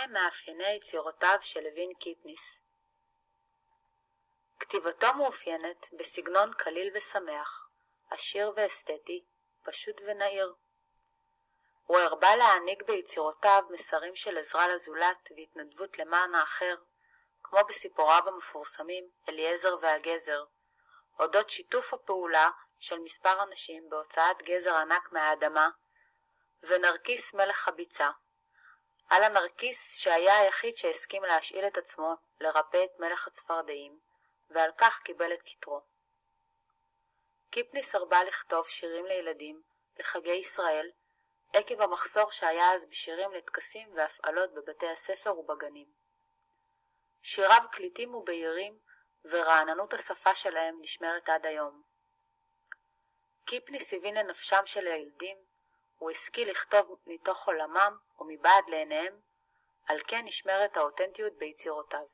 מהם מאפייני יצירותיו של לוין קיפניס? כתיבתו מאופיינת בסגנון קליל ושמח, עשיר ואסתטי, פשוט ונעיר. הוא הרבה להעניק ביצירותיו מסרים של עזרה לזולת והתנדבות למען האחר, כמו בסיפוריו המפורסמים אליעזר והגזר, אודות שיתוף הפעולה של מספר אנשים בהוצאת גזר ענק מהאדמה, ונרקיס מלך הביצה, על הנרקיס שהיה היחיד שהסכים להשאיל את עצמו לרפא את מלך הצפרדעים, ועל כך קיבל את כתרו. קיפניס הרבה לכתוב שירים לילדים לחגי ישראל, עקב המחסור שהיה אז בשירים לטקסים והפעלות בבתי הספר ובגנים. שיריו קליטים ובהירים, ורעננות השפה שלהם נשמרת עד היום. קיפניס הבין לנפשם של הילדים, הוא השכיל לכתוב מתוך עולמם ומבעד לעיניהם, על כן נשמרת האותנטיות ביצירותיו.